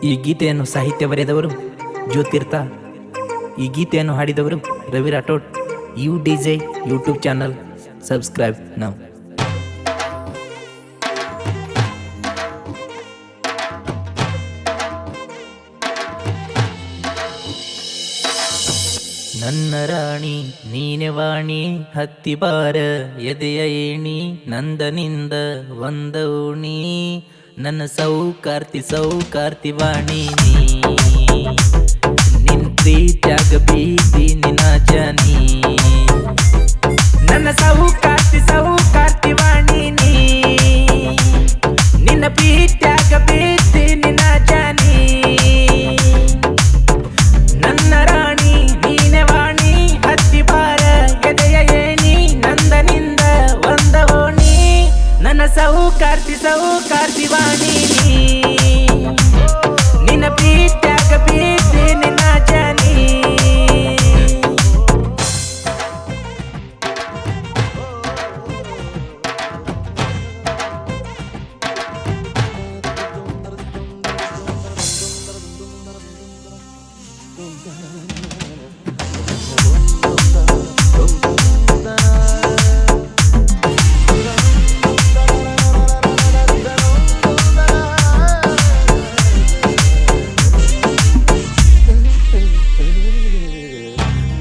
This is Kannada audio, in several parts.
ಈ ಗೀತೆಯನ್ನು ಸಾಹಿತ್ಯ ಬರೆದವರು ಜ್ಯೋತಿರ್ಥ. ಈ ಗೀತೆಯನ್ನು ಹಾಡಿದವರು Ravi Rathod. U DJ YouTube channel, subscribe now. ನನ್ನ ರಾಣಿ ನೀನೆ ವಾಣಿ, ಹತ್ತಿ ಬಾರ ಎದೆಯ ಏಣಿ, ನಂದನಿಂದ ಒಂದೋಣಿ, ನನ್ನ ಸೌಕಾರ್ತಿ ವಾಣಿ ನೀ. ನಿನ್ ಪ್ರೀತ್ಯಾಗ ಬೀದಿ ನಿನ್ನ ಜಾನಿ, ನನ್ನ ಸೌಕಾರ್ತಿ ವಾಣಿ ನೀ. ನಿನ್ನ ಪ್ರೀತ್ಯಾಗ ಬೀದಿ ನಿನ್ನ ಜಾನಿ, ನನ್ನ ರಾಣಿ ನೀನೆ ವಾಣಿ, ಹತ್ತಿ ಬಾರ ಎದೆಯ ಏಣಿ, ನಂದನಿಂದ ಒಂದ ಓಣಿ, ನನ್ನ ಸೌಕಾರ್ತಿ ವಾಣಿ ನೀ. ನಿನ್ನ ಪ್ರೀತ್ಯಾಗ ಬೀದಿ ನಿನ್ನ ಜಾನಿ.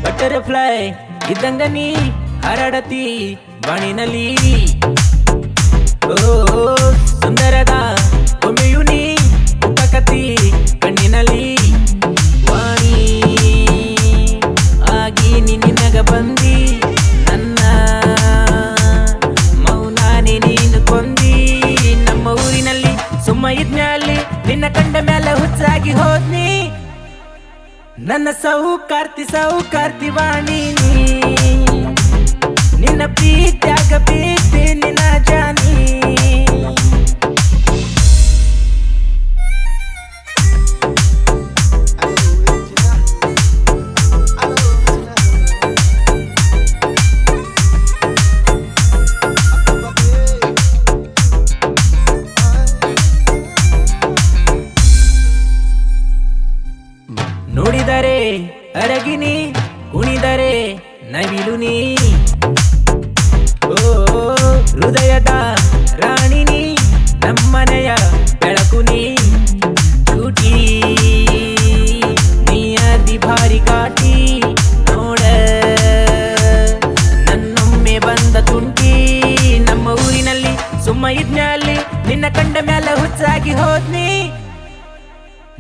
ಬಟರ್ಫ್ಲೈ ಇದ್ದಂಗ ನೀ ಹರಡತಿ ಬಾಣಿನಲ್ಲಿ, ಓ ಸುಂದರದ ಒಮ್ಮೆಯು ನೀ ಉಪಕತಿ ಕಣ್ಣಿನಲ್ಲಿ. ವಾಣಿ ಆಗಿ ನಿನ್ನಗ ಬಂದಿ, ನನ್ನ ಮೌನಾನಿ ನೀನು ಕೊಂದಿ. ನಮ್ಮ ಊರಿನಲ್ಲಿ ಸುಮ್ಮ ಇದ್ನಲ್ಲಿ, ನಿನ್ನ ಕಂಡ ಮೇಲೆ ಹುಚ್ಚಾಗಿ ಹೋದ್ನಿ, ನನ್ನ ಸೌಕಾರ್ತಿ ವಾಣಿ ನೀ. ನಿನ್ನ ಪ್ರೀತ್ಯಾಗ ಬೀದಿ ನಿನ್ನ ಜಾನಿ. ನೋಡಿದರೆ ಅರಗಿನಿ, ಕುಣಿದರೆ ನವಿಲು ನೀ, ಓ ಹೃದಯದ ರಾಣಿನಿ, ನಮ್ಮನೆಯ ಬೆಳಕು ನೀ. ಚೂಟಿ ನೀಯದಿ ಭಾರಿ ಘಾಟಿ, ನೋಡ ನನ್ನೊಮ್ಮೆ ಬಂದ ತುಂಟಿ. ನಮ್ಮ ಊರಿನಲ್ಲಿ ಸುಮ್ಮ ಇದ್ನಲ್ಲಿ, ನಿನ್ನ ಕಂಡ ಮೇಲೆ ಹುಚ್ಚಾಗಿ ಹೋದ್ನಿ,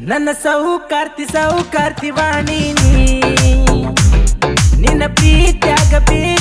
ನನ್ನ ಸೌಕಾರ್ತಿ ವಾಣಿ ನೀ. ನಿನ್ನ ಪ್ರೀತ್ಯಾಗ ಬೀದಿ